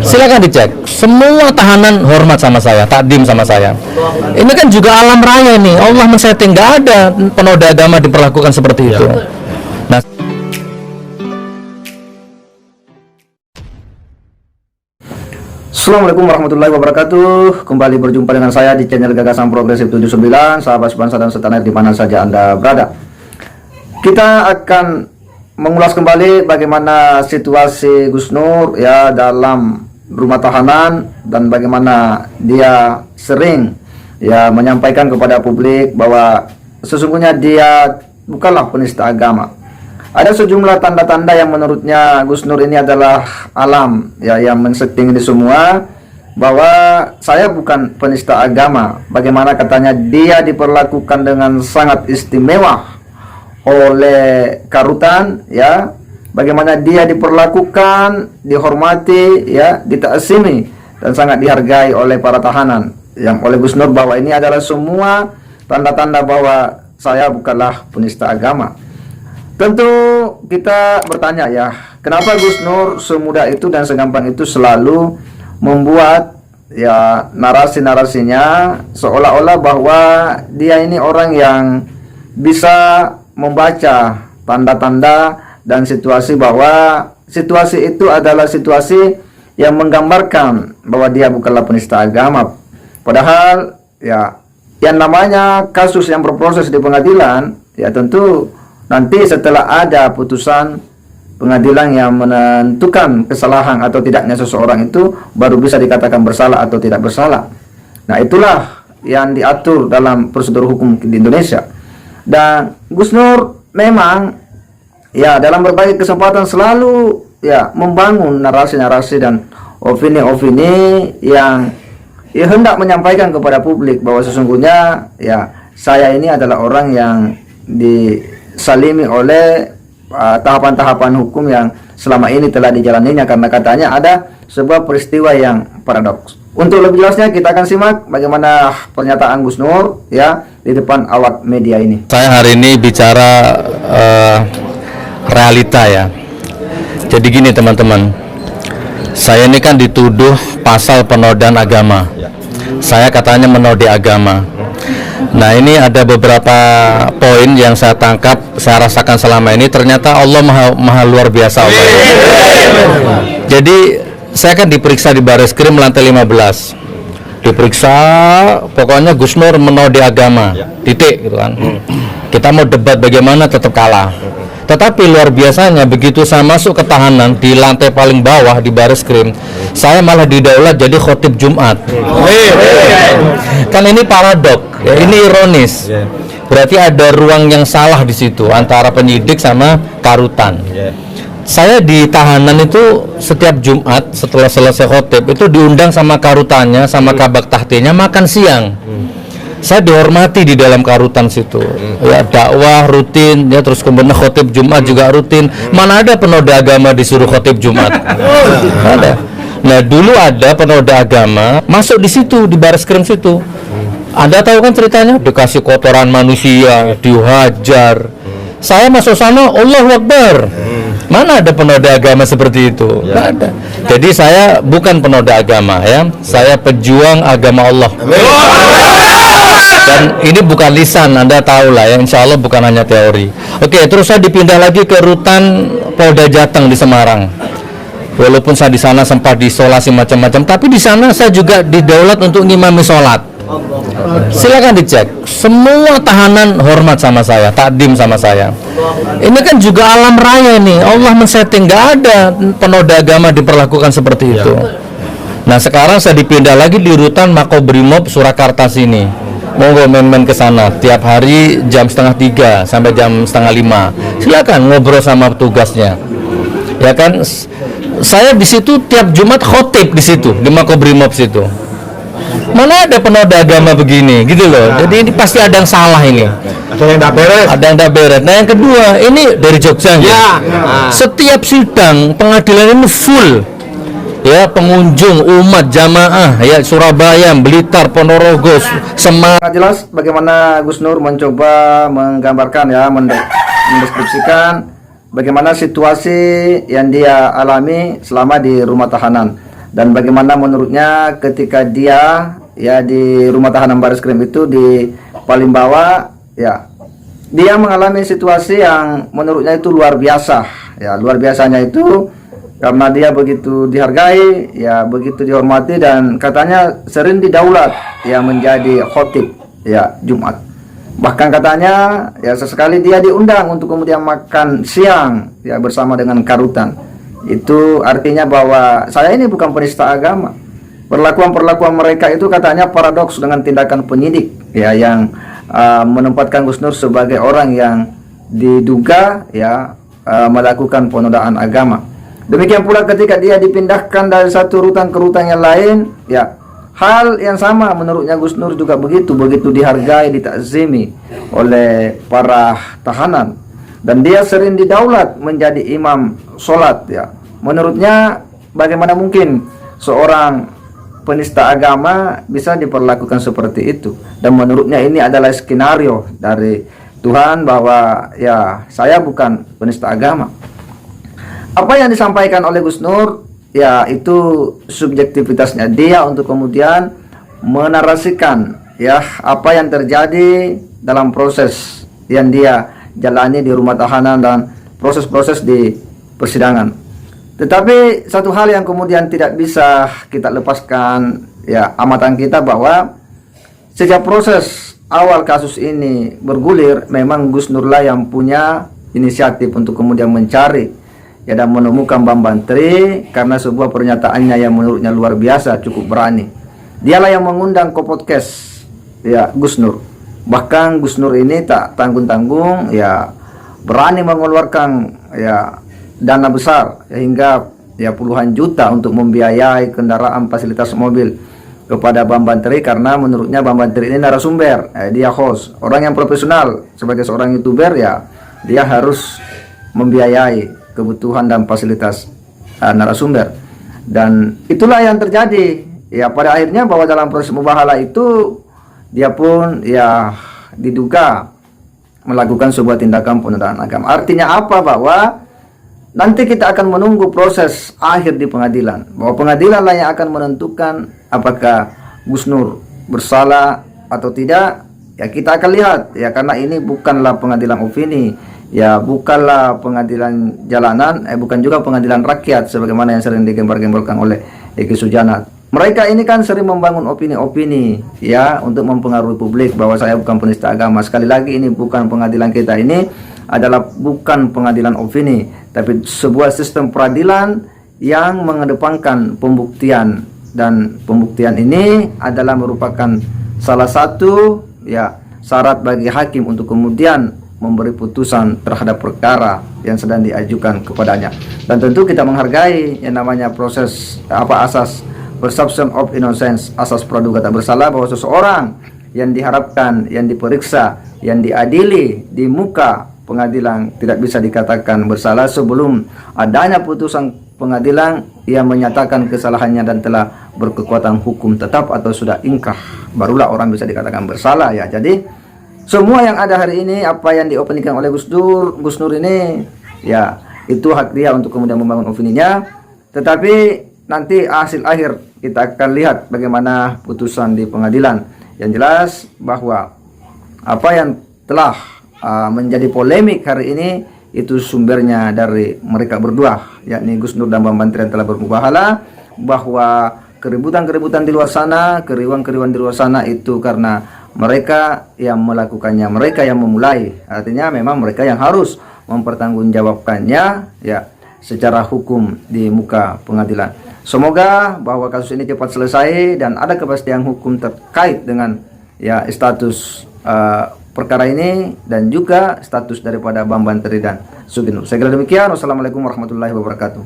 Silakan dicek. Semua tahanan hormat sama saya, takdim sama saya. Ini kan juga alam raya nih. Allah men-setting, nggak ada penoda agama diperlakukan seperti itu. Nah, Assalamualaikum warahmatullahi wabarakatuh. Kembali berjumpa dengan saya di channel Gagasan Progresif 79. Sahabat sebangsa dan setanah di mana saja Anda berada, kita akan mengulas kembali bagaimana situasi Gus Nur ya dalam rumah tahanan, dan bagaimana dia sering ya menyampaikan kepada publik bahwa sesungguhnya dia bukanlah penista agama. Ada sejumlah tanda-tanda yang menurutnya Gus Nur ini adalah alam ya yang men-setting ini semua, bahwa saya bukan penista agama. Bagaimana katanya dia diperlakukan dengan sangat istimewa oleh Karutan ya, bagaimana dia diperlakukan, dihormati ya, ditaksimi dan sangat dihargai oleh para tahanan, yang oleh Gus Nur bahwa ini adalah semua tanda-tanda bahwa saya bukanlah penista agama. Tentu kita bertanya ya, kenapa Gus Nur semudah itu dan segampang itu selalu membuat ya narasi-narasinya seolah-olah bahwa dia ini orang yang bisa membaca tanda-tanda dan situasi, bahwa situasi itu adalah situasi yang menggambarkan bahwa dia bukanlah penista agama. Padahal ya yang namanya kasus yang berproses di pengadilan ya tentu nanti setelah ada putusan pengadilan yang menentukan kesalahan atau tidaknya seseorang itu, baru bisa dikatakan bersalah atau tidak bersalah. Nah, itulah yang diatur dalam prosedur hukum di Indonesia. Dan Gus Nur memang ya dalam berbagai kesempatan selalu ya membangun narasi-narasi dan opini-opini yang ya hendak menyampaikan kepada publik bahwa sesungguhnya ya saya ini adalah orang yang disalimi oleh tahapan-tahapan hukum yang selama ini telah dijalaninya, karena katanya ada sebuah peristiwa yang paradoks. Untuk lebih jelasnya kita akan simak bagaimana pernyataan Gus Nur ya di depan awak media ini. saya hari ini bicara realita ya. Jadi gini teman-teman, saya ini kan dituduh pasal penodaan agama. Saya katanya menodai agama. Nah, ini ada beberapa poin yang saya tangkap, saya rasakan selama ini. Ternyata Allah maha luar biasa Allah. Jadi saya kan diperiksa di Bareskrim lantai 15. Diperiksa, pokoknya Gus Nur menodai agama, titik gitu kan. Kita mau debat bagaimana, tetap kalah. Tetapi luar biasanya begitu saya masuk ke tahanan di lantai paling bawah di Bareskrim, saya malah didaulat jadi khotib Jumat. Kan ini paradok, ya, ini ironis. Berarti ada ruang yang salah di situ antara penyidik sama Karutan. Saya di tahanan itu setiap Jumat setelah selesai khotib itu diundang sama Karutannya, sama Kabak Tahtinya makan siang. Saya dihormati di dalam Karutan situ ya, dakwah rutin ya, terus kemudian khotib Jumat juga rutin. Mana ada penoda agama disuruh khotib Jumat? Ada. Nah, dulu ada penoda agama masuk di situ, di Bareskrim situ. Anda tahu kan ceritanya, dikasih kotoran manusia, dihajar. Saya masuk sana, Allahu Akbar. Mana ada penoda agama seperti itu? Nggak ada. Jadi saya bukan penoda agama ya, saya pejuang agama Allah. Dan ini bukan lisan, Anda tahu lah ya, insya Allah bukan hanya teori. Oke, terus saya dipindah lagi ke rutan Polda Jateng di Semarang. Walaupun saya di sana sempat diisolasi macam-macam, tapi di sana saya juga didaulat untuk ngimami sholat. Silakan dicek. Semua tahanan hormat sama saya, takdim sama saya. Ini kan juga alam raya nih. Allah men-setting, nggak ada penoda agama diperlakukan seperti itu. Nah, sekarang saya dipindah lagi di rutan Makobrimob Surakarta sini. Monggo main-main ke sana tiap hari jam 2:30 sampai jam 4:30. Silakan ngobrol sama petugasnya. Ya kan, saya di situ tiap Jumat khotib di situ di Makobrimob situ. Mana ada penoda agama begini gitu loh. Jadi ini pasti ada yang salah ini. Ada yang tidak beres. Ada yang tidak beres. Nah, yang kedua, ini dari Jogja ya. Setiap sidang pengadilan ini full. Ya, pengunjung, umat, jamaah ya, Surabaya, Blitar, Ponorogo, Semarang. Jelas bagaimana Gus Nur mencoba menggambarkan ya, mendeskripsikan bagaimana situasi yang dia alami selama di rumah tahanan. dan bagaimana menurutnya ketika dia ya di rumah tahanan Bareskrim itu di paling bawah, ya dia mengalami situasi yang menurutnya itu luar biasa. Ya, luar biasanya itu karena dia begitu dihargai, ya begitu dihormati, dan katanya sering didaulat ya menjadi khotib ya Jumat. Bahkan katanya ya sesekali dia diundang untuk kemudian makan siang ya bersama dengan karutan. Itu artinya bahwa saya ini bukan penista agama. Perlakuan mereka itu katanya paradoks dengan tindakan penyidik ya yang menempatkan Gus Nur sebagai orang yang diduga ya melakukan penodaan agama. Demikian pula ketika dia dipindahkan dari satu rutan ke rutan yang lain, ya hal yang sama menurutnya Gus Nur juga begitu dihargai, ditakzimi oleh para tahanan, dan dia sering didaulat menjadi imam sholat. Ya, menurutnya bagaimana mungkin seorang penista agama bisa diperlakukan seperti itu, dan menurutnya ini adalah skenario dari Tuhan bahwa ya saya bukan penista agama. Apa yang disampaikan oleh Gus Nur ya itu subjektivitasnya dia untuk kemudian menarasikan ya apa yang terjadi dalam proses yang dia jalani di rumah tahanan dan proses-proses di persidangan. Tetapi satu hal yang kemudian tidak bisa kita lepaskan ya amatan kita, bahwa sejak proses awal kasus ini bergulir, memang Gus Nur lah yang punya inisiatif untuk kemudian mencari ya dan menemukan Bambang Tri, karena sebuah pernyataannya yang menurutnya luar biasa, cukup berani. Dialah yang mengundang ke podcast ya Gus Nur. Bahkan Gus Nur ini tak tanggung-tanggung ya berani mengeluarkan ya dana besar ya, hingga ya puluhan juta untuk membiayai kendaraan fasilitas mobil kepada Bambang Tri, karena menurutnya Bambang Tri ini narasumber, dia host, orang yang profesional sebagai seorang YouTuber, ya dia harus membiayai kebutuhan dan fasilitas narasumber. Dan itulah yang terjadi ya pada akhirnya, bahwa dalam proses mubahalah itu dia pun ya diduga melakukan sebuah tindakan penodaan agama. Artinya apa? Bahwa nanti kita akan menunggu proses akhir di pengadilan, bahwa pengadilan lah yang akan menentukan apakah Gus Nur bersalah atau tidak. Ya kita akan lihat ya, karena ini bukanlah pengadilan opini, ya bukanlah pengadilan jalanan, bukan juga pengadilan rakyat sebagaimana yang sering digembar-gemborkan oleh Eki Sujana. Mereka ini kan sering membangun opini-opini ya untuk mempengaruhi publik bahwa saya bukan penista agama. Sekali lagi, ini bukan pengadilan kita, ini adalah bukan pengadilan opini, tapi sebuah sistem peradilan yang mengedepankan pembuktian, dan pembuktian ini adalah merupakan salah satu ya syarat bagi hakim untuk kemudian memberi putusan terhadap perkara yang sedang diajukan kepadanya. Dan tentu kita menghargai yang namanya proses asas presumption of innocence, asas praduga tak bersalah, bahwa seseorang yang diharapkan, yang diperiksa, yang diadili di muka pengadilan tidak bisa dikatakan bersalah sebelum adanya putusan pengadilan yang menyatakan kesalahannya dan telah berkekuatan hukum tetap atau sudah ingkrah, barulah orang bisa dikatakan bersalah ya. Jadi semua yang ada hari ini, apa yang diopinikan oleh Gus Nur ini ya itu hak dia untuk kemudian membangun opininya, tetapi nanti hasil akhir kita akan lihat bagaimana putusan di pengadilan. Yang jelas bahwa apa yang telah menjadi polemik hari ini itu sumbernya dari mereka berdua, yakni Gus Nur dan Bambang Tri yang telah bermubahalah, bahwa keributan-keributan di luar sana, keriuan-keriuan di luar sana itu karena mereka yang melakukannya, mereka yang memulai. Artinya memang mereka yang harus mempertanggungjawabkannya ya secara hukum di muka pengadilan. Semoga bahwa kasus ini cepat selesai dan ada kepastian hukum terkait dengan ya status perkara ini dan juga status daripada Bambang Tri dan Sugi Nur. Saya kira demikian. Wassalamualaikum warahmatullahi wabarakatuh.